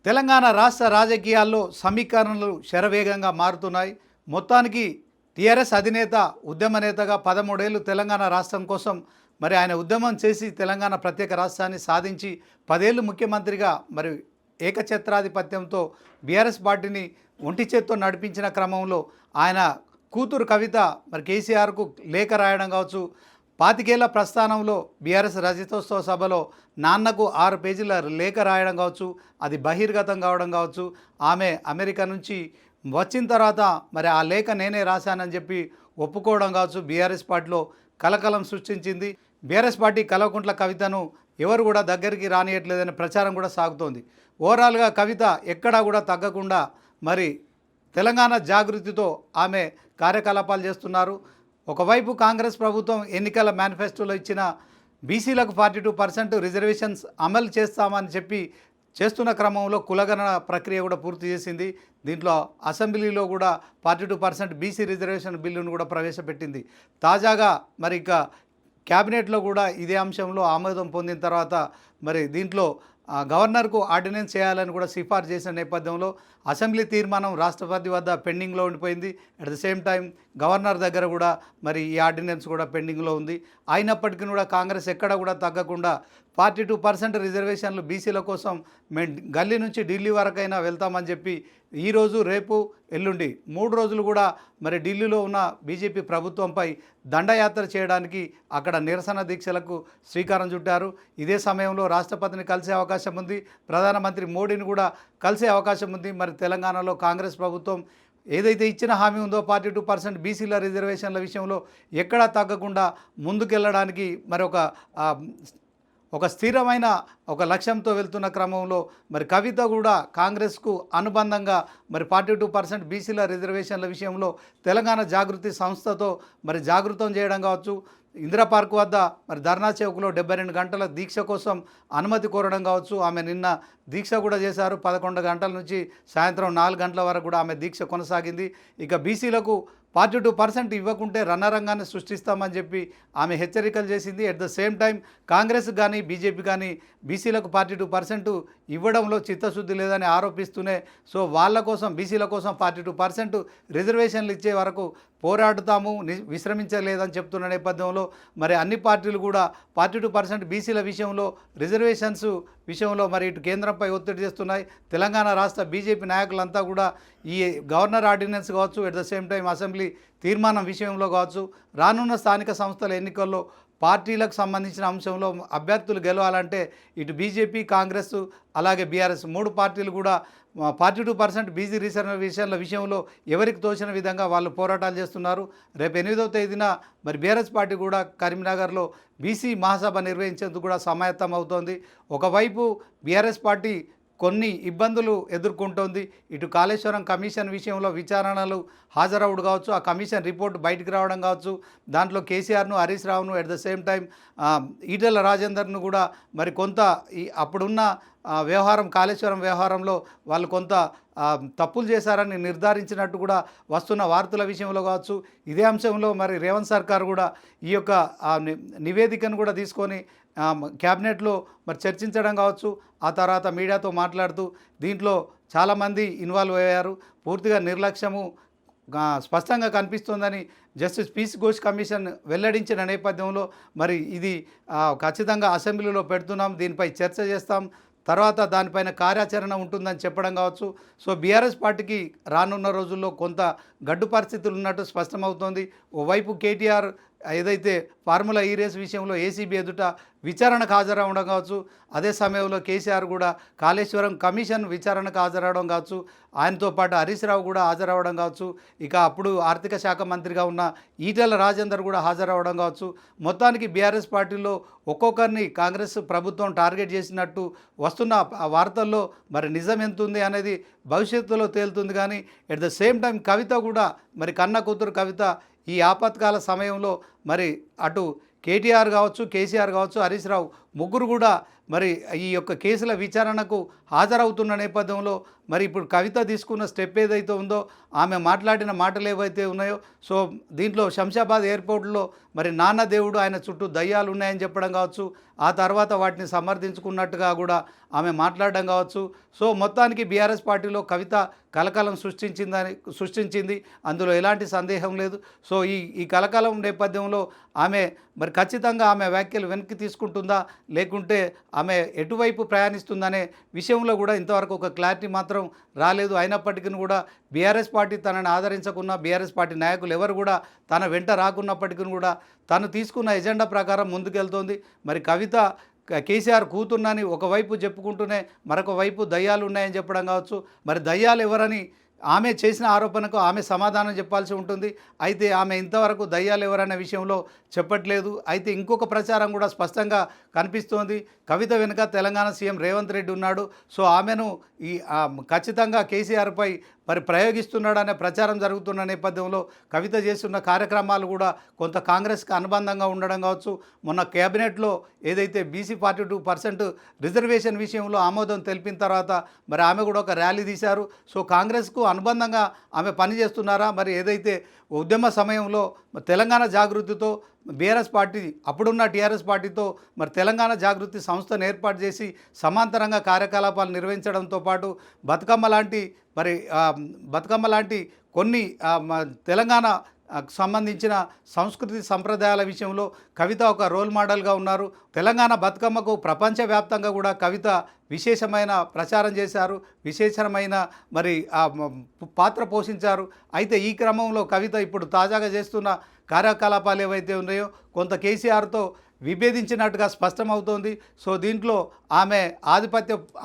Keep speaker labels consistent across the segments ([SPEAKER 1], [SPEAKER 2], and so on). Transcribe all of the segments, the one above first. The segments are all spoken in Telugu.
[SPEAKER 1] తెలంగాణ రాష్ట్ర రాజకీయాల్లో సమీకరణలు శరవేగంగా మారుతున్నాయి. మొత్తానికి టీఆర్ఎస్ అధినేత ఉద్యమ నేతగా 13 ఏళ్ళు తెలంగాణ రాష్ట్రం కోసం మరి ఆయన ఉద్యమం చేసి తెలంగాణ ప్రత్యేక రాష్ట్రాన్ని సాధించి 10 ఏళ్ళు ముఖ్యమంత్రిగా మరి ఏకఛత్రాధిపత్యంతో బీఆర్ఎస్ పార్టీని ఒంటి చేత్తో నడిపించిన క్రమంలో ఆయన కూతురు కవిత మరి కేసీఆర్కు లేఖ రాయడం కావచ్చు, 25 ఏళ్ల ప్రస్థానంలో బీఆర్ఎస్ రజతోత్సవ సభలో నాన్నకు 6 పేజీల లేఖ రాయడం కావచ్చు, అది బహిర్గతం కావడం కావచ్చు, ఆమె అమెరికా నుంచి వచ్చిన తర్వాత మరి ఆ లేఖ నేనే రాశానని చెప్పి ఒప్పుకోవడం కావచ్చు, బీఆర్ఎస్ పార్టీలో కలకలం సృష్టించింది. బీఆర్ఎస్ పార్టీ కల్వకుంట్ల కవితను ఎవరు కూడా దగ్గరికి రానియట్లేదనే ప్రచారం కూడా సాగుతోంది. ఓవరాల్గా కవిత ఎక్కడా కూడా తగ్గకుండా మరి తెలంగాణ జాగృతితో ఆమె కార్యకలాపాలు చేస్తున్నారు. ఒకవైపు కాంగ్రెస్ ప్రభుత్వం ఎన్నికల మేనిఫెస్టోలో ఇచ్చిన బీసీలకు 42% రిజర్వేషన్స్ అమలు చేస్తామని చెప్పి చేస్తున్న క్రమంలో కులగణన ప్రక్రియ కూడా పూర్తి చేసింది. దీంట్లో అసెంబ్లీలో కూడా 42% బీసీ రిజర్వేషన్ బిల్లును కూడా ప్రవేశపెట్టింది. తాజాగా మరి ఇక క్యాబినెట్లో కూడా ఇదే అంశంలో ఆమోదం పొందిన తర్వాత మరి దీంట్లో గవర్నర్కు ఆర్డినెన్స్ చేయాలని కూడా సిఫార్సు చేసిన నేపథ్యంలో అసెంబ్లీ తీర్మానం రాష్ట్రపతి వద్ద పెండింగ్లో ఉండిపోయింది. At the same time governor దగ్గర కూడా మరి ఈ ఆర్డినెన్స్ కూడా పెండింగ్లో ఉంది. అయినప్పటికీ కూడా కాంగ్రెస్ ఎక్కడ కూడా తగ్గకుండా 42% రిజర్వేషన్లు బీసీల కోసం మేము గల్లీ నుంచి ఢిల్లీ వరకైనా వెళ్తామని చెప్పి ఈరోజు రేపు ఎల్లుండి 3 రోజులు కూడా మరి ఢిల్లీలో ఉన్న బీజేపీ ప్రభుత్వంపై దండయాత్ర చేయడానికి అక్కడ నిరసన దీక్షలకు శ్రీకారం చుట్టారు. ఇదే సమయంలో రాష్ట్రపతిని కలిసే అవకాశం ఉంది, ప్రధానమంత్రి మోడీని కూడా కలిసే అవకాశం ఉంది. మరి తెలంగాణలో కాంగ్రెస్ ప్రభుత్వం ఏదైతే ఇచ్చిన హామీ ఉందో 42% బీసీల రిజర్వేషన్ల విషయంలో ఎక్కడా తగ్గకుండా ముందుకెళ్ళడానికి మరి ఒక స్థిరమైన ఒక లక్ష్యంతో వెళ్తున్న క్రమంలో మరి కవిత కూడా కాంగ్రెస్కు అనుబంధంగా మరి 42% బీసీల రిజర్వేషన్ల విషయంలో తెలంగాణ జాగృతి సంస్థతో మరి జాగృతం చేయడం కావచ్చు, ఇందిరా పార్క్ వద్ద మరి ధర్నా చౌక్లో 72 గంటల దీక్ష కోసం అనుమతి కోరడం కావచ్చు. ఆమె నిన్న దీక్ష కూడా చేశారు. 11 గంటల నుంచి సాయంత్రం 4 గంటల వరకు కూడా ఆమె దీక్ష కొనసాగింది. ఇక బీసీలకు 42% ఇవ్వకుంటే రణరంగాన్ని సృష్టిస్తామని చెప్పి ఆమె హెచ్చరికలు చేసింది. At the same time Congress కానీ బీజేపీ కానీ బీసీలకు 42% ఇవ్వడంలో చిత్తశుద్ధి లేదని ఆరోపిస్తూనే వాళ్ళ కోసం బీసీల కోసం 42% రిజర్వేషన్లు ఇచ్చే వరకు పోరాడుతాము, విశ్రమించలేదని చెప్తున్న నేపథ్యంలో మరి అన్ని పార్టీలు కూడా 42% బీసీల విషయంలో రిజర్వేషన్స్ విషయంలో మరి ఇటు కేంద్రంపై ఒత్తిడి చేస్తున్నాయి. తెలంగాణ రాష్ట్ర బీజేపీ నాయకులంతా కూడా ఈ గవర్నర్ ఆర్డినెన్స్ కావచ్చు, at the same time assembly తీర్మానం విషయంలో కావచ్చు, రానున్న స్థానిక సంస్థల ఎన్నికల్లో పార్టీలకు సంబంధించిన అంశంలో అభ్యర్థులు గెలవాలంటే ఇటు బీజేపీ, కాంగ్రెస్ అలాగే బీఆర్ఎస్ 3 పార్టీలు కూడా 42% బీసీ రిజర్వేషన్ల విషయంలో ఎవరికి తోచిన విధంగా వాళ్ళు పోరాటాలు చేస్తున్నారు. రేపు 8వ తేదీన మరి బీఆర్ఎస్ పార్టీ కూడా కరీంనగర్లో బీసీ మహాసభ నిర్వహించేందుకు కూడా సమాయత్తం అవుతోంది. ఒకవైపు బీఆర్ఎస్ పార్టీ కొన్ని ఇబ్బందులు ఎదుర్కొంటోంది. ఇటు కాళేశ్వరం కమిషన్ విషయంలో విచారణలు హాజరవుడు కావచ్చు, ఆ కమిషన్ రిపోర్ట్ బయటికి రావడం కావచ్చు, దాంట్లో కేసీఆర్ను, హరీష్ రావును, at the same time Etela రాజేందర్ను కూడా మరి కొంత అప్పుడున్న వ్యవహారం కాళేశ్వరం వ్యవహారంలో వాళ్ళు కొంత తప్పులు చేశారని నిర్ధారించినట్టు కూడా వస్తున్న వార్తల విషయంలో కావచ్చు. ఇదే అంశంలో మరి రేవంత్ సర్కార్ కూడా ఈ యొక్క నివేదికను కూడా తీసుకొని క్యాబినెట్లో మరి చర్చించడం కావచ్చు, ఆ తర్వాత మీడియాతో మాట్లాడుతూ దీంట్లో చాలామంది ఇన్వాల్వ్ అయ్యారు, పూర్తిగా నిర్లక్ష్యము స్పష్టంగా కనిపిస్తోందని జస్టిస్ పీసీ ఘోష్ కమిషన్ వెల్లడించిన నేపథ్యంలో మరి ఇది ఖచ్చితంగా అసెంబ్లీలో పెడుతున్నాం, దీనిపై చర్చ చేస్తాం, తర్వాత దానిపైన కార్యాచరణ ఉంటుందని చెప్పడం కావచ్చు. బీఆర్ఎస్ పార్టీకి రానున్న రోజుల్లో కొంత గడ్డు పరిస్థితులు ఉన్నట్టు స్పష్టమవుతోంది. ఓవైపు కేటీఆర్ ఏదైతే ఫార్ములా ఈ రేస్ విషయంలో ఏసీబీ ఎదుట విచారణకు హాజరవడం కావచ్చు, అదే సమయంలో కేసీఆర్ కూడా కాళేశ్వరం కమిషన్ విచారణకు హాజరవడం కావచ్చు, ఆయనతో పాటు హరీష్ రావు కూడా హాజరవడం కావచ్చు, ఇక అప్పుడు ఆర్థిక శాఖ మంత్రిగా ఉన్న ఈటెల రాజేందర్ కూడా హాజరవడం కావచ్చు. మొత్తానికి బీఆర్ఎస్ పార్టీలో ఒక్కొక్కరిని కాంగ్రెస్ ప్రభుత్వం టార్గెట్ చేసినట్టు వస్తున్న వార్తల్లో మరి నిజం ఎంత ఉంది అనేది భవిష్యత్తులో తేలుతుంది. కానీ ఎట్ ద సేమ్ టైం కవిత కూడా మరి కన్న కూతురు కవిత ఈ ఆపత్కాల సమయంలో మరి అటు కేటీఆర్ కావచ్చు, కేసీఆర్ కావచ్చు, హరీష్ రావు ముగ్గురు కూడా మరి ఈ యొక్క కేసుల విచారణకు హాజరవుతున్న నేపథ్యంలో మరి ఇప్పుడు కవిత తీసుకున్న స్టెప్ ఏదైతే ఉందో, ఆమె మాట్లాడిన మాటలు ఏవైతే ఉన్నాయో, సో దీంట్లో శంషాబాద్ ఎయిర్పోర్ట్లో మరి నాన్న దేవుడు ఆయన చుట్టూ దయ్యాలు ఉన్నాయని చెప్పడం కావచ్చు, ఆ తర్వాత వాటిని సమర్థించుకున్నట్టుగా కూడా ఆమె మాట్లాడడం కావచ్చు. సో మొత్తానికి బీఆర్ఎస్ పార్టీలో కవిత కలకలం సృష్టించింది, అందులో ఎలాంటి సందేహం లేదు. సో ఈ కలకలం నేపథ్యంలో ఆమె మరి ఖచ్చితంగా ఆమె వ్యాఖ్యలు వెనక్కి తీసుకుంటుందా, లేకుంటే ఆమె ఎటువైపు ప్రయాణిస్తుందనే విషయంలో కూడా ఇంతవరకు ఒక క్లారిటీ మాత్రం రాలేదు. అయినప్పటికీ కూడా బీఆర్ఎస్ పార్టీ తనని ఆదరించకున్నా, బీఆర్ఎస్ పార్టీ నాయకులు ఎవరు కూడా తన వెంట రాకున్నప్పటికీ కూడా తను తీసుకున్న ఎజెండా ప్రకారం ముందుకెళ్తోంది. మరి కవిత కేసీఆర్ కూతున్నని ఒకవైపు చెప్పుకుంటూనే మరొక వైపు దయ్యాలు ఉన్నాయని చెప్పడం కావచ్చు. మరి దయ్యాలు ఎవరని ఆమె చేసిన ఆరోపణకు ఆమె సమాధానం చెప్పాల్సి ఉంటుంది. అయితే ఆమె ఇంతవరకు దయ్యాలు ఎవరనే విషయంలో చెప్పట్లేదు. అయితే ఇంకొక ప్రచారం కూడా స్పష్టంగా కనిపిస్తోంది, కవిత వెనుక తెలంగాణ సీఎం రేవంత్ రెడ్డి ఉన్నాడు, సో ఆమెను ఖచ్చితంగా కేసీఆర్పై మరి ప్రయోగిస్తున్నాడనే ప్రచారం జరుగుతున్న నేపథ్యంలో కవిత చేస్తున్న కార్యక్రమాలు కూడా కొంత కాంగ్రెస్కి అనుబంధంగా ఉండడం కావచ్చు. మొన్న కేబినెట్లో ఏదైతే బీసీ 42% రిజర్వేషన్ విషయంలో ఆమోదం తెలిపిన తర్వాత మరి ఆమె కూడా ఒక ర్యాలీ తీశారు. సో కాంగ్రెస్కు అనుబంధంగా ఆమె పనిచేస్తున్నారా, మరి ఏదైతే ఉద్యమ సమయంలో తెలంగాణ జాగృతితో బీఆర్ఎస్ పార్టీ అప్పుడున్న టీఆర్ఎస్ పార్టీతో మరి తెలంగాణ జాగృతి సంస్థను ఏర్పాటు చేసి సమాంతరంగా కార్యకలాపాలు నిర్వహించడంతో పాటు బతుకమ్మ లాంటి కొన్ని తెలంగాణ సంబంధించిన సంస్కృతి సంప్రదాయాల విషయంలో కవిత ఒక రోల్ మోడల్గా ఉన్నారు. తెలంగాణ బతుకమ్మకు ప్రపంచవ్యాప్తంగా కూడా కవిత విశేషమైన ప్రచారం చేశారు, విశేషమైన మరి పాత్ర పోషించారు. అయితే ఈ క్రమంలో కవిత ఇప్పుడు తాజాగా చేస్తున్న కార్యకలాపాలు ఏవైతే ఉన్నాయో కొంత కేసీఆర్తో విభేదించినట్టుగా స్పష్టమవుతోంది. సో దీంట్లో ఆమె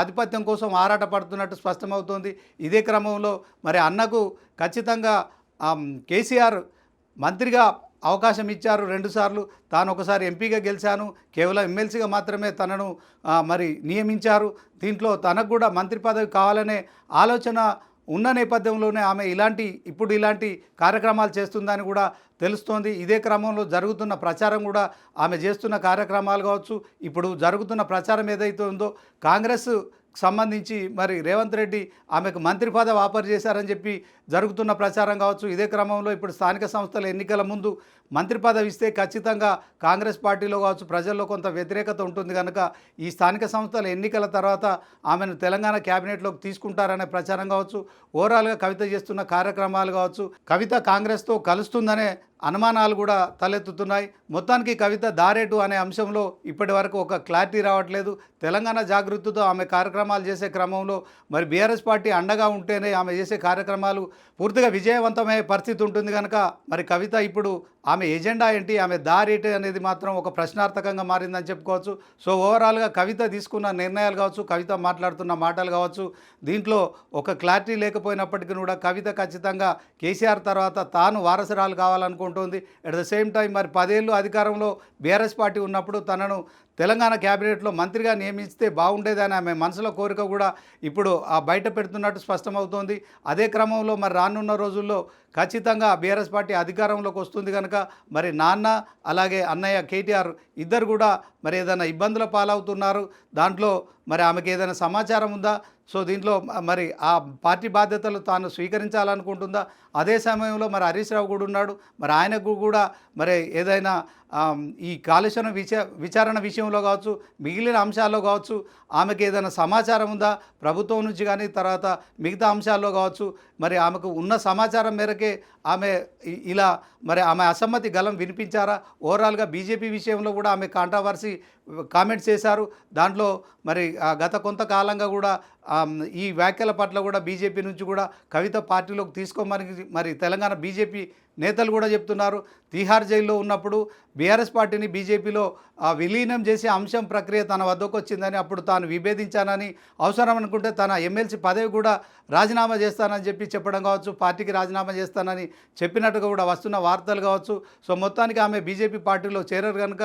[SPEAKER 1] ఆధిపత్యం కోసం ఆరాటపడుతున్నట్టు స్పష్టమవుతోంది. ఇదే క్రమంలో మరి అన్నకు ఖచ్చితంగా కేసీఆర్ మంత్రిగా అవకాశం ఇచ్చారు 2 సార్లు, తాను ఒకసారి ఎంపీగా గెలిచాను, కేవలం ఎమ్మెల్సీగా మాత్రమే తనను మరి నియమించారు. దీంట్లో తనకు కూడా మంత్రి పదవి కావాలనే ఆలోచన ఉన్న నేపథ్యంలోనే ఆమె ఇప్పుడు ఇలాంటి కార్యక్రమాలు చేస్తుందని కూడా తెలుస్తోంది. ఇదే క్రమంలో జరుగుతున్న ప్రచారం కూడా ఆమె చేస్తున్న కార్యక్రమాలు కావచ్చు, ఇప్పుడు జరుగుతున్న ప్రచారం ఏదైతే ఉందో కాంగ్రెస్ సంబంధించి మరి రేవంత్ రెడ్డి ఆమెకు మంత్రి పదవి ఆఫర్ చేశారని చెప్పి జరుగుతున్న ప్రచారం కావచ్చు. ఇదే క్రమంలో ఇప్పుడు స్థానిక సంస్థల ఎన్నికల ముందు మంత్రి పదవి ఇస్తే ఖచ్చితంగా కాంగ్రెస్ పార్టీలో కావచ్చు ప్రజల్లో కొంత వ్యతిరేకత ఉంటుంది కనుక ఈ స్థానిక సంస్థల ఎన్నికల తర్వాత ఆమెను తెలంగాణ క్యాబినెట్లోకి తీసుకుంటారనే ప్రచారం కావచ్చు, ఓవరాల్గా కవిత చేస్తున్న కార్యక్రమాలు కావచ్చు, కవిత కాంగ్రెస్తో కలుస్తుందనే అనుమానాలు కూడా తలెత్తుతున్నాయి. మొత్తానికి కవిత దారేటు అనే అంశంలో ఇప్పటి వరకు ఒక క్లారిటీ రావట్లేదు. తెలంగాణ జాగృతితో ఆమె కార్యక్రమాలు చేసే క్రమంలో మరి బీఆర్ఎస్ పార్టీ అండగా ఉంటేనే ఆమె చేసే కార్యక్రమాలు పూర్తిగా విజయవంతమయ్యే పరిస్థితి ఉంటుంది కనుక మరి కవిత ఇప్పుడు ఆమె ఎజెండా ఏంటి, ఆమె దారేటి అనేది మాత్రం ఒక ప్రశ్నార్థకంగా మారిందని చెప్పుకోవచ్చు. సో ఓవరాల్గా కవిత తీసుకున్న నిర్ణయాలు కావచ్చు, కవిత మాట్లాడుతున్న మాటలు కావచ్చు, దీంట్లో ఒక క్లారిటీ లేకపోయినప్పటికీ కూడా కవిత ఖచ్చితంగా కేసీఆర్ తర్వాత తాను వారసురాలు కావాలనుకుంటుంది. అట్ ద సేమ్ టైం మరి 10 ఏళ్ళు అధికారంలో బీఆర్ఎస్ పార్టీ ఉన్నప్పుడు తనను తెలంగాణ క్యాబినెట్లో మంత్రిగా నియమిస్తే బాగుండేదని ఆమె మనసులో కోరిక కూడా ఇప్పుడు బయట పెడుతున్నట్టు స్పష్టమవుతోంది. అదే క్రమంలో మరి రానున్న రోజుల్లో ఖచ్చితంగా బీఆర్ఎస్ పార్టీ అధికారంలోకి వస్తుంది కనుక మరి నాన్న అలాగే అన్నయ్య కేటీఆర్ ఇద్దరు కూడా మరి ఏదైనా ఇబ్బందుల పాలవుతున్నారు, దాంట్లో మరి ఆమెకి ఏదైనా సమాచారం ఉందా, సో దీంట్లో మరి ఆ పార్టీ బాధ్యతలు తాను స్వీకరించాలనుకుంటుందా, అదే సమయంలో మరి హరీష్ రావు కూడా ఉన్నాడు, మరి ఆయనకు కూడా మరి ఏదైనా ఈ కాళేశ్వరం విచారణ విషయంలో కావచ్చు, మిగిలిన అంశాల్లో కావచ్చు ఆమెకి ఏదైనా సమాచారం ఉందా ప్రభుత్వం నుంచి కానీ తర్వాత మిగతా అంశాల్లో కావచ్చు, మరి ఆమెకు ఉన్న సమాచారం మేరకే ఆమె ఇలా మరి ఆమె అసమ్మతి గలం వినిపించారా. ఓవరాల్గా బీజేపీ విషయంలో కూడా ఆమె కాంట్రవర్సీ కామెంట్స్ చేశారు. దాంట్లో మరి గత కొంతకాలంగా కూడా ఈ వ్యాఖ్యల పట్ల కూడా బీజేపీ నుంచి కూడా కవిత పార్టీలోకి తీసుకోమని మరి తెలంగాణ బీజేపీ నేతలు కూడా చెప్తున్నారు. తీహార్ జైల్లో ఉన్నప్పుడు బీఆర్ఎస్ పార్టీని బీజేపీలో విలీనం చేసే అంశం ప్రక్రియ తన వద్దకు వచ్చిందని, అప్పుడు తాను విభేదించానని, అవసరం అనుకుంటే తన ఎమ్మెల్సీ పదవి కూడా రాజీనామా చేస్తానని చెప్పడం కావచ్చు, పార్టీకి రాజీనామా చేస్తానని చెప్పినట్టుగా కూడా వస్తున్న వార్తలు కావచ్చు. సో మొత్తానికి ఆమె బీజేపీ పార్టీలో చేరరు కనుక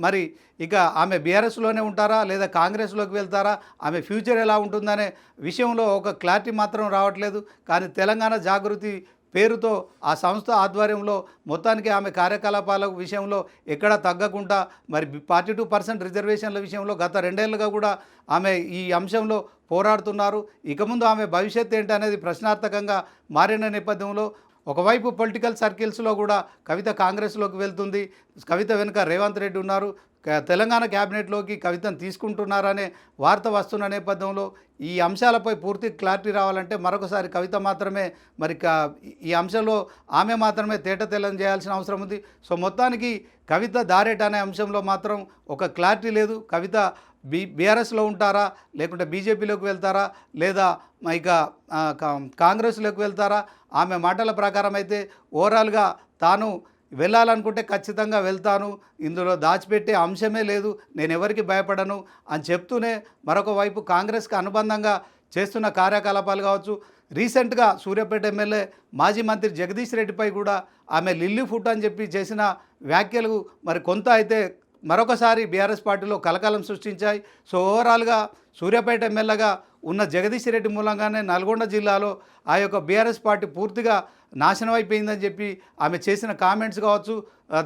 [SPEAKER 1] మరి ఇక ఆమె బీఆర్ఎస్లోనే ఉంటారా లేదా కాంగ్రెస్లోకి వెళ్తారా, ఆమె ఫ్యూచర్ ఎలా ఉంటుందనే విషయంలో ఒక క్లారిటీ మాత్రం రావట్లేదు. కానీ తెలంగాణ జాగృతి పేరుతో ఆ సంస్థ ఆధ్వర్యంలో మొత్తానికి ఆమె కార్యకలాపాల విషయంలో ఎక్కడా తగ్గకుండా మరి 42% రిజర్వేషన్ల విషయంలో గత 2 ఏళ్లుగా కూడా ఆమె ఈ అంశంలో పోరాడుతున్నారు. ఇక ముందు ఆమె భవిష్యత్తు ఏంటి అనేది ప్రశ్నార్థకంగా మారిన నేపథ్యంలో ఒకవైపు పొలిటికల్ సర్కిల్స్లో కూడా కవిత కాంగ్రెస్లోకి వెళ్తుంది. కవిత వెనుక రేవంత్ రెడ్డి ఉన్నారు. తెలంగాణ క్యాబినెట్లోకి కవితను తీసుకుంటున్నారనే వార్త వస్తున్న నేపథ్యంలో ఈ అంశాలపై పూర్తి క్లారిటీ రావాలంటే మరొకసారి కవిత మాత్రమే మరి ఈ అంశంలో ఆమె మాత్రమే తేటతెల్లం చేయాల్సిన అవసరం ఉంది. సో మొత్తానికి కవిత దారేట అనే అంశంలో మాత్రం ఒక క్లారిటీ లేదు. కవిత బీఆర్ఎస్లో ఉంటారా, లేకుంటే బీజేపీలోకి వెళ్తారా, లేదా ఇక కాంగ్రెస్లోకి వెళ్తారా? ఆమె మాటల ప్రకారం అయితే ఓవరాల్గా తాను వెళ్ళాలనుకుంటే ఖచ్చితంగా వెళ్తాను, ఇందులో దాచిపెట్టే అంశమే లేదు, నేను ఎవరికి భయపడను అని చెప్తూనే మరొక వైపు కాంగ్రెస్కి అనుబంధంగా చేస్తున్న కార్యకలాపాలు కావచ్చు, రీసెంట్గా సూర్యాపేట ఎమ్మెల్యే మాజీ మంత్రి జగదీష్ రెడ్డిపై కూడా ఆమె లిల్లీ ఫుడ్ అని చెప్పి చేసిన వ్యాఖ్యలు మరి కొంత అయితే మరొకసారి బీఆర్ఎస్ పార్టీలో కలకలం సృష్టించాయి. సో ఓవరాల్గా సూర్యాపేట ఎమ్మెల్యేగా ఉన్న జగదీష్ రెడ్డి మూలంగానే నల్గొండ జిల్లాలో ఆ యొక్క బీఆర్ఎస్ పార్టీ పూర్తిగా నాశనం అయిపోయిందని చెప్పి ఆమె చేసిన కామెంట్స్ కావచ్చు,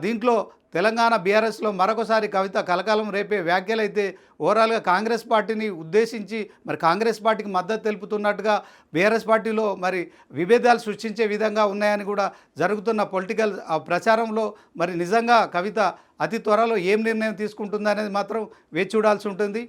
[SPEAKER 1] దీంట్లో తెలంగాణ బీఆర్ఎస్లో మరొకసారి కవిత కలకాలం రేపే వ్యాఖ్యలు అయితే ఓవరాల్గా కాంగ్రెస్ పార్టీని ఉద్దేశించి మరి కాంగ్రెస్ పార్టీకి మద్దతు తెలుపుతున్నట్టుగా బీఆర్ఎస్ పార్టీలో మరి విభేదాలు సృష్టించే విధంగా ఉన్నాయని కూడా జరుగుతున్న పొలిటికల్ ప్రచారంలో మరి నిజంగా కవిత అతి త్వరలో ఏం నిర్ణయం తీసుకుంటుందనేది మాత్రం వేచి చూడాల్సి ఉంటుంది.